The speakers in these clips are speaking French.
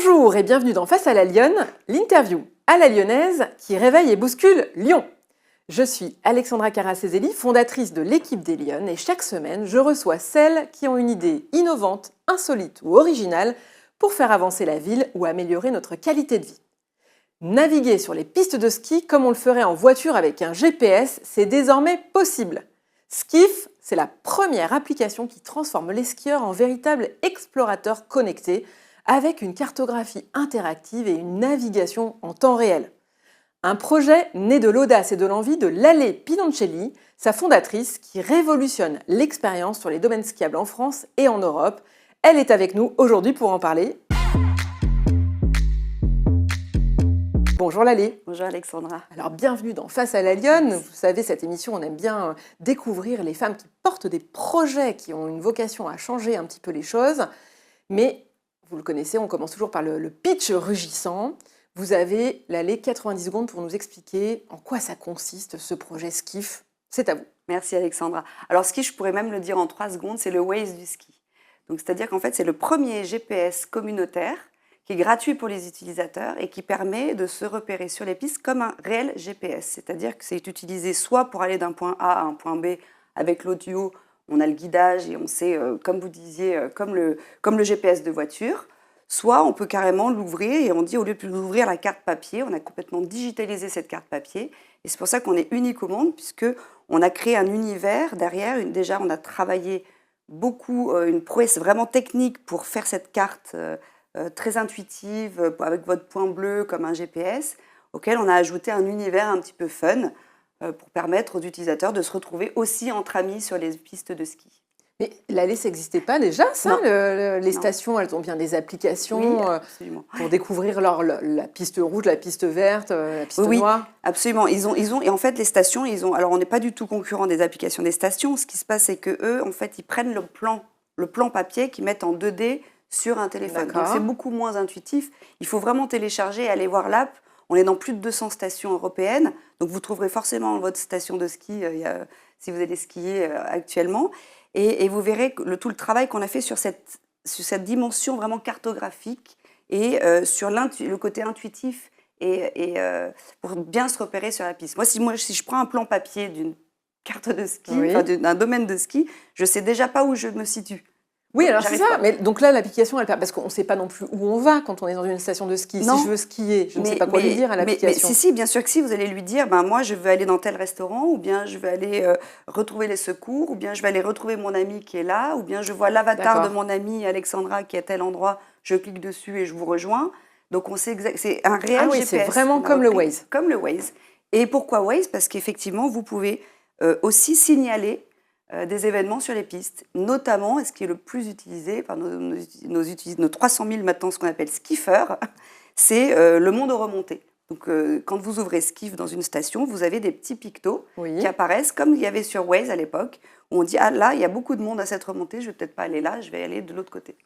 Bonjour et bienvenue dans Face à la Lyonne, l'interview à la lyonnaise qui réveille et bouscule Lyon. Je suis Alexandra Caracézelli, fondatrice de l'équipe des Lyonnes et chaque semaine, je reçois celles qui ont une idée innovante, insolite ou originale pour faire avancer la ville ou améliorer notre qualité de vie. Naviguer sur les pistes de ski comme on le ferait en voiture avec un GPS, c'est désormais possible. Skiff, c'est la première application qui transforme les skieurs en véritables explorateurs connectés avec une cartographie interactive et une navigation en temps réel. Un projet né de l'audace et de l'envie de Lalé Pinoncelli, sa fondatrice, qui révolutionne l'expérience sur les domaines skiables en France et en Europe. Elle est avec nous aujourd'hui pour en parler. Bonjour Lalé. Bonjour Alexandra. Alors bienvenue dans Face à la Lyonne. Vous savez, cette émission, on aime bien découvrir les femmes qui portent des projets, qui ont une vocation à changer un petit peu les choses. Mais vous le connaissez, on commence toujours par le pitch rugissant. Vous avez Lalé 90 secondes pour nous expliquer en quoi ça consiste ce projet Skiff. C'est à vous. Merci Alexandra. Alors ski, je pourrais même le dire en 3 secondes, c'est le Waze du ski. Donc c'est-à-dire qu'en fait, c'est le premier GPS communautaire qui est gratuit pour les utilisateurs et qui permet de se repérer sur les pistes comme un réel GPS. C'est-à-dire que c'est utilisé soit pour aller d'un point A à un point B avec l'audio, on a le guidage et on sait, comme vous disiez, comme le GPS de voiture, soit on peut carrément l'ouvrir et on dit au lieu d'ouvrir la carte papier, on a complètement digitalisé cette carte papier. Et c'est pour ça qu'on est unique au monde puisqu'on a créé un univers derrière. Déjà, on a travaillé beaucoup, une prouesse vraiment technique pour faire cette carte très intuitive, avec votre point bleu comme un GPS, auquel on a ajouté un univers un petit peu fun pour permettre aux utilisateurs de se retrouver aussi entre amis sur les pistes de ski. Mais Lalé, ça n'existait pas déjà, ça les stations, elles ont bien des applications pour découvrir la piste rouge, la piste verte, la piste noire. Oui, absolument. Et en fait, les stations, alors on n'est pas du tout concurrent des applications des stations. Ce qui se passe, c'est qu'eux, en fait, ils prennent le plan papier qu'ils mettent en 2D sur un téléphone. Donc c'est beaucoup moins intuitif. Il faut vraiment télécharger et aller voir l'app. On est dans plus de 200 stations européennes, donc vous trouverez forcément votre station de ski si vous allez skier actuellement. Et vous verrez tout le travail qu'on a fait sur cette dimension vraiment cartographique et sur le côté intuitif et pour bien se repérer sur la piste. Moi, si je prends un plan papier d'une carte de ski, d'un domaine de ski, je ne sais déjà pas où je me situe. Oui, alors c'est ça. Mais donc là, l'application, elle parce qu'on ne sait pas non plus où on va quand on est dans une station de ski. Non. Si je veux skier, je ne sais pas quoi lui dire à l'application. Si, bien sûr que si, vous allez lui dire, moi, je veux aller dans tel restaurant, ou bien je vais aller retrouver les secours, ou bien je vais aller retrouver mon ami qui est là, ou bien je vois l'avatar de mon amie Alexandra qui est à tel endroit, je clique dessus et je vous rejoins. Donc on sait c'est un réel GPS. C'est vraiment comme le Waze. Comme le Waze. Et pourquoi Waze ? Parce qu'effectivement, vous pouvez aussi signaler des événements sur les pistes, notamment, et ce qui est le plus utilisé par nos 300 000 maintenant, ce qu'on appelle skiffeurs, c'est le monde aux remontées. Donc, quand vous ouvrez Skiff dans une station, vous avez des petits pictos qui apparaissent, comme il y avait sur Waze à l'époque, où on dit « Ah là, il y a beaucoup de monde à cette remontée, je ne vais peut-être pas aller là, je vais aller de l'autre côté. »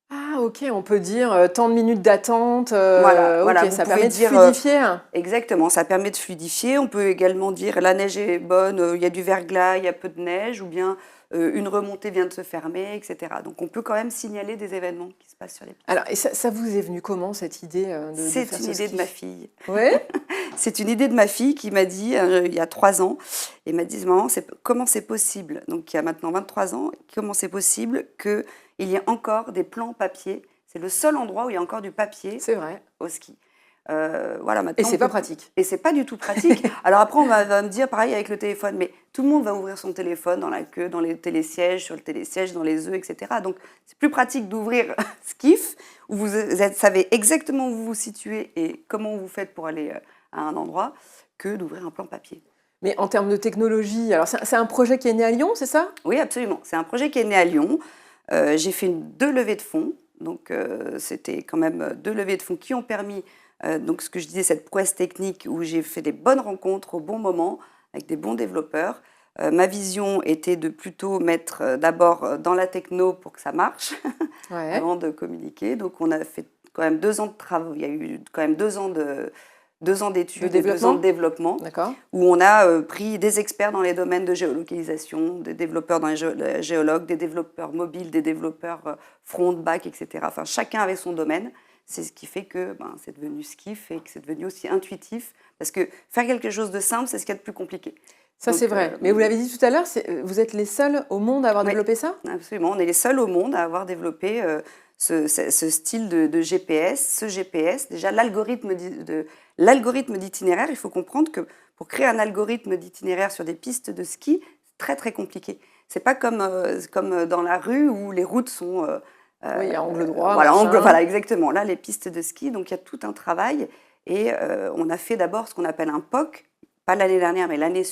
Ah ok, on peut dire tant de minutes d'attente, voilà, ça permet de fluidifier. Exactement, ça permet de fluidifier. On peut également dire la neige est bonne, il y a du verglas, il y a peu de neige, ou bien une remontée vient de se fermer, etc. Donc on peut quand même signaler des événements qui se passent sur les pistes. Alors, et ça vous est venu comment cette idée C'est une idée de ma fille. Oui. C'est une idée de ma fille qui m'a dit, il y a 3 ans, et m'a dit, maman, comment c'est possible, donc il y a maintenant 23 ans, comment c'est possible qu'il y ait encore des plans papier. C'est le seul endroit où il y a encore du papier au ski. Maintenant, et c'est pas pratique. Et c'est pas du tout pratique. Alors après, on va me dire pareil avec le téléphone, mais tout le monde va ouvrir son téléphone dans la queue, dans les télésièges, sur le télésiège, dans les œufs, etc. Donc c'est plus pratique d'ouvrir Skiff, où vous savez exactement où vous vous situez et comment vous faites pour aller à un endroit, que d'ouvrir un plan papier. Mais en termes de technologie, alors c'est un projet qui est né à Lyon, c'est ça ? Oui, absolument. C'est un projet qui est né à Lyon. J'ai fait 2 levées de fonds. Donc, c'était quand même 2 levées de fonds qui ont permis, donc ce que je disais, cette prouesse technique où j'ai fait des bonnes rencontres au bon moment avec des bons développeurs. Ma vision était de plutôt mettre d'abord dans la techno pour que ça marche, avant de communiquer. Donc, on a fait quand même 2 ans de travaux. Il y a eu quand même 2 ans d'études et 2 ans de développement, où on a pris des experts dans les domaines de géolocalisation, des développeurs dans les géologues, des développeurs mobiles, des développeurs front, back, etc. Enfin, chacun avait son domaine. C'est ce qui fait que c'est devenu skiff et que c'est devenu aussi intuitif. Parce que faire quelque chose de simple, c'est ce qu'il y a de plus compliqué. Ça, Donc, c'est vrai. Mais vous l'avez dit tout à l'heure, vous êtes les seuls au monde à avoir oui, développé ça? absolument. On est les seuls au monde à avoir développé ce style de GPS, ce GPS. Déjà, l'algorithme d'itinéraire, il faut comprendre que pour créer un algorithme d'itinéraire sur des pistes de ski, c'est très, très compliqué. C'est pas comme dans la rue où les routes sont... Oui, à angle droit, voilà, exactement. Là, les pistes de ski, donc il y a tout un travail. Et on a fait d'abord ce qu'on appelle un POC, pas l'année dernière, mais l'année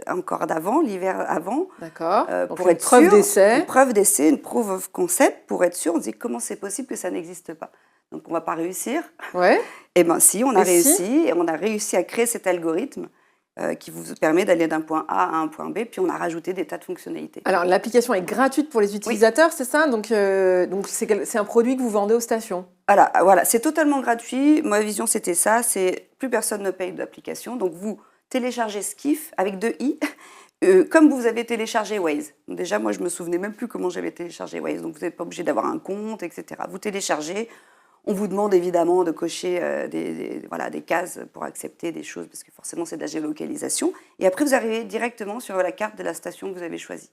encore d'avant, l'hiver avant. D'accord. Donc pour une être preuve sûr, d'essai. Une preuve d'essai, une proof of concept, pour être sûr. On se dit comment c'est possible que ça n'existe pas. Donc on ne va pas réussir. Ouais. Eh bien si, on a réussi. Si et on a réussi à créer cet algorithme qui vous permet d'aller d'un point A à un point B, puis on a rajouté des tas de fonctionnalités. Alors l'application est gratuite pour les utilisateurs, oui. C'est ça? Donc c'est un produit que vous vendez aux stations? Voilà, c'est totalement gratuit. Ma vision, c'était ça, c'est plus personne ne paye d'application. Donc vous téléchargez Skiff avec 2 i, comme vous avez téléchargé Waze. Donc déjà, moi, je me souvenais même plus comment j'avais téléchargé Waze. Donc vous n'êtes pas obligé d'avoir un compte, etc. Vous téléchargez. On vous demande évidemment de cocher des cases pour accepter des choses, parce que forcément, c'est de la géolocalisation. Et après, vous arrivez directement sur la carte de la station que vous avez choisie.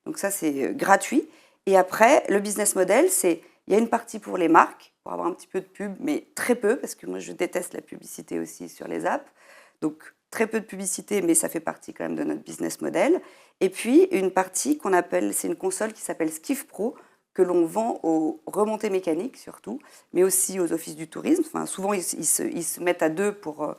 Donc ça, c'est gratuit. Et après, le business model, c'est... Il y a une partie pour les marques, pour avoir un petit peu de pub, mais très peu, parce que moi, je déteste la publicité aussi sur les apps. Donc, très peu de publicité, mais ça fait partie quand même de notre business model. Et puis, une partie qu'on appelle, c'est une console qui s'appelle Skiff Pro, que l'on vend aux remontées mécaniques surtout, mais aussi aux offices du tourisme. Enfin, souvent, ils se mettent à deux pour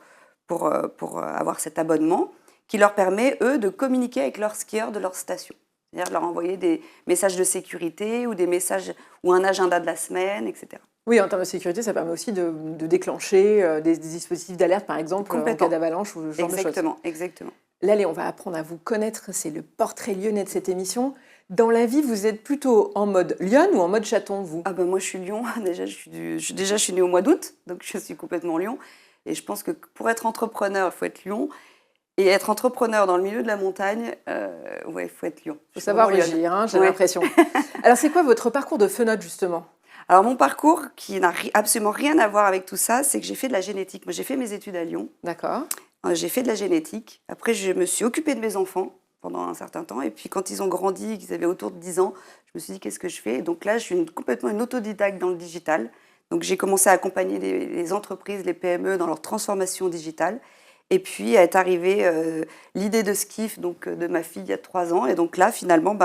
avoir cet abonnement, qui leur permet, eux, de communiquer avec leurs skieurs de leur station. C'est-à-dire de leur envoyer des messages de sécurité ou des messages ou un agenda de la semaine, etc. Oui, en termes de sécurité, ça permet aussi de déclencher des dispositifs d'alerte, par exemple, en cas d'avalanche ou ce genre de choses. Exactement. Là, on va apprendre à vous connaître. C'est le portrait lyonnais de cette émission. Dans la vie, vous êtes plutôt en mode Lyon ou en mode chaton, vous? Moi, je suis Lyon. Déjà, je suis née au mois d'août, donc je suis complètement Lyon. Et je pense que pour être entrepreneur, il faut être Lyon. Et être entrepreneur dans le milieu de la montagne, il faut être Lyon. Il faut savoir rugir, hein, j'ai l'impression. Alors, c'est quoi votre parcours de fenote, justement? Alors, mon parcours, qui n'a absolument rien à voir avec tout ça, c'est que j'ai fait de la génétique. Moi, j'ai fait mes études à Lyon. D'accord. J'ai fait de la génétique. Après, je me suis occupée de mes enfants pendant un certain temps. Et puis, quand ils ont grandi, qu'ils avaient autour de 10 ans, je me suis dit, qu'est-ce que je fais? Et donc là, je suis complètement une autodidacte dans le digital. Donc, j'ai commencé à accompagner les entreprises, les PME dans leur transformation digitale. Et puis est arrivée l'idée de Skiff, donc de ma fille il y a 3 ans. Et donc là, finalement,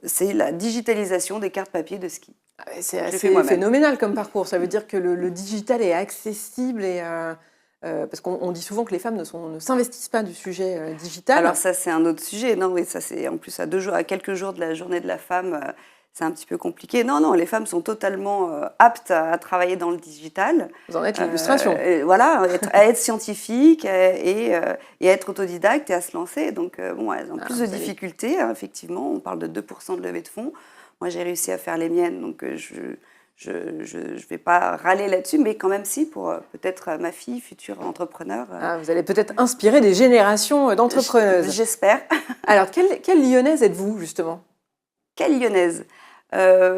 c'est la digitalisation des cartes papier de ski. C'est assez phénoménal comme parcours. Ça veut dire que le digital est accessible et parce qu'on dit souvent que les femmes ne s'investissent pas du sujet digital. Alors ça, c'est un autre sujet. Non, oui, ça c'est en plus à quelques jours de la journée de la femme. C'est un petit peu compliqué. Non, les femmes sont totalement aptes à travailler dans le digital. Vous en êtes l'illustration. Voilà, à être scientifique et à être autodidacte et à se lancer. Donc, elles ont plus de difficultés, hein, effectivement. On parle de 2% de levée de fonds. Moi, j'ai réussi à faire les miennes, donc je vais pas râler là-dessus, mais quand même si, pour peut-être ma fille, future entrepreneur. Vous allez peut-être inspirer des générations d'entrepreneuses. J'espère. Alors, quelle lyonnaise êtes-vous, justement? Quelle lyonnaise?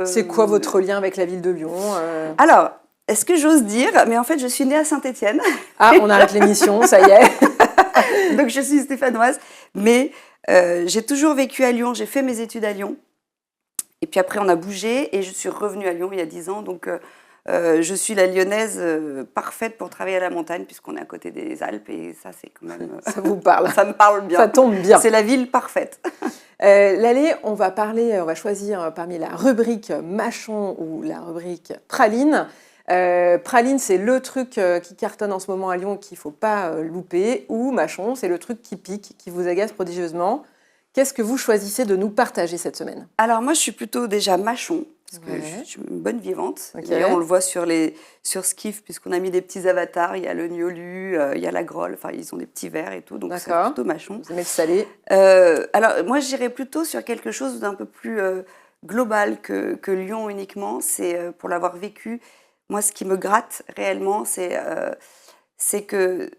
C'est quoi votre lien avec la ville de Lyon? Alors, est-ce que j'ose dire? Mais en fait, je suis née à Saint-Étienne. Ah, on arrête l'émission, ça y est. Donc, je suis stéphanoise. Mais j'ai toujours vécu à Lyon. J'ai fait mes études à Lyon. Et puis après, on a bougé et je suis revenue à Lyon il y a 10 ans. Donc, je suis la lyonnaise parfaite pour travailler à la montagne puisqu'on est à côté des Alpes. Et ça, c'est quand même... ça vous parle. Ça me parle bien. Ça tombe bien. C'est la ville parfaite. Lallé, on va choisir parmi la rubrique Mâchon ou la rubrique Praline. Praline, c'est le truc qui cartonne en ce moment à Lyon qu'il ne faut pas louper. Ou Mâchon, c'est le truc qui pique, qui vous agace prodigieusement. Qu'est-ce que vous choisissez de nous partager cette semaine? Alors moi, je suis plutôt déjà Mâchon, parce que je suis une bonne vivante. Okay. D'ailleurs, on le voit sur Skiff, puisqu'on a mis des petits avatars. Il y a le Niolu, il y a la Grolle, enfin, ils ont des petits verres et tout, donc c'est plutôt Mâchon. Vous aimez le salé? Alors, moi, j'irais plutôt sur quelque chose d'un peu plus global que Lyon uniquement. C'est, pour l'avoir vécu, moi, ce qui me gratte réellement, c'est que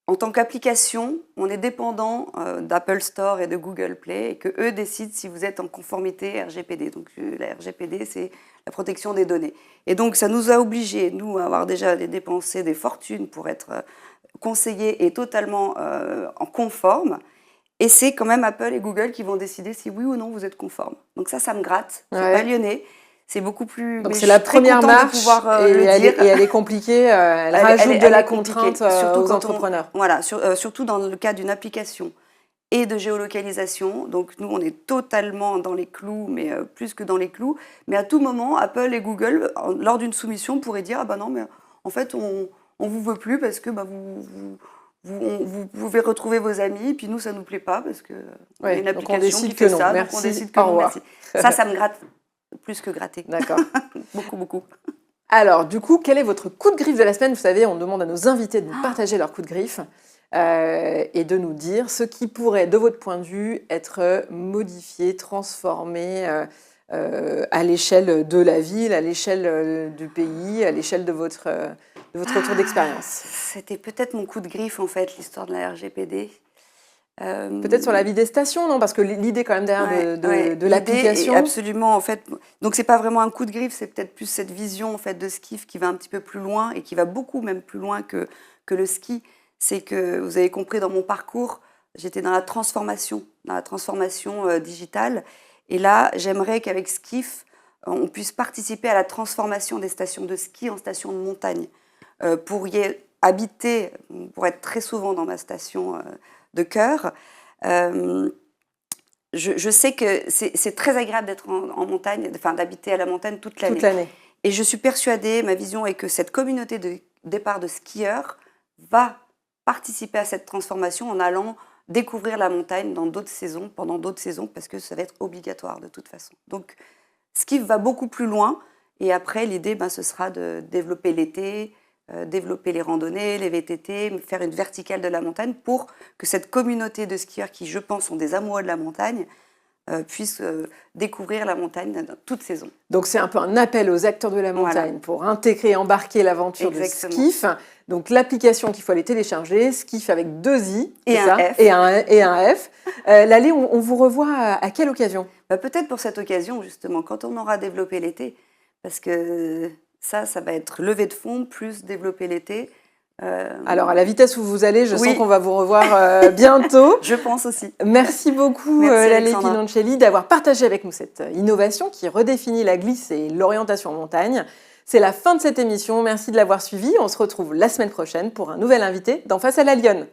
En tant qu'application, on est dépendant d'Apple Store et de Google Play et qu'eux décident si vous êtes en conformité RGPD. Donc la RGPD, c'est la protection des données. Et donc ça nous a obligés, nous, à avoir déjà dépensé des fortunes pour être conseillés et totalement en conforme. Et c'est quand même Apple et Google qui vont décider si oui ou non vous êtes conforme. Donc ça me gratte. C'est pas lyonnais. C'est beaucoup plus. Donc c'est la première marche et elle est compliquée. Elle rajoute de la contrainte aux entrepreneurs. Voilà, surtout dans le cas d'une application et de géolocalisation. Donc nous, on est totalement dans les clous, mais plus que dans les clous. Mais à tout moment, Apple et Google, lors d'une soumission, pourraient dire ah ben non, mais en fait, on vous veut plus parce que vous pouvez retrouver vos amis, puis nous, ça nous plaît pas parce que on a une application qui fait ça, donc on décide que non. Merci. Ça me gratte. Plus que gratter. D'accord. Beaucoup, beaucoup. Alors, du coup, quel est votre coup de griffe de la semaine? Vous savez, on demande à nos invités de nous partager leur coup de griffe et de nous dire ce qui pourrait, de votre point de vue, être modifié, transformé à l'échelle de la ville, à l'échelle du pays, à l'échelle de votre retour d'expérience. C'était peut-être mon coup de griffe, en fait, l'histoire de la RGPD. Peut-être sur la vie des stations, non? Parce que l'idée quand même derrière de l'application. Absolument, en fait. Donc c'est pas vraiment un coup de griffe, c'est peut-être plus cette vision en fait de Skift qui va un petit peu plus loin et qui va beaucoup même plus loin que le ski. C'est que vous avez compris dans mon parcours, j'étais dans la transformation digitale. Et là, j'aimerais qu'avec Skift, on puisse participer à la transformation des stations de ski en stations de montagne. Pour y habiter, pour être très souvent dans ma station de cœur. Je sais que c'est très agréable d'être en montagne, enfin d'habiter à la montagne toute l'année. Et je suis persuadée, ma vision est que cette communauté de départ de skieurs va participer à cette transformation en allant découvrir la montagne pendant d'autres saisons, parce que ça va être obligatoire de toute façon. Donc, Skift va beaucoup plus loin. Et après, l'idée, ce sera de développer l'été, développer les randonnées, les VTT, faire une verticale de la montagne pour que cette communauté de skieurs qui, je pense, sont des amoureux de la montagne, puisse découvrir la montagne toute saison. Donc c'est un peu un appel aux acteurs de la montagne pour intégrer et embarquer l'aventure de Skift. Donc l'application qu'il faut aller télécharger, Skift avec 2 i et un F. Et un F. Lallé, on vous revoit à quelle occasion? Peut-être pour cette occasion, justement, quand on aura développé l'été, parce que ça va être levée de fonds plus développer l'été. Alors, à la vitesse où vous allez, je sens qu'on va vous revoir bientôt. Je pense aussi. Merci beaucoup, Lallé Pinoncelli, d'avoir partagé avec nous cette innovation qui redéfinit la glisse et l'orientation en montagne. C'est la fin de cette émission. Merci de l'avoir suivie. On se retrouve la semaine prochaine pour un nouvel invité dans Face à la Lyonne.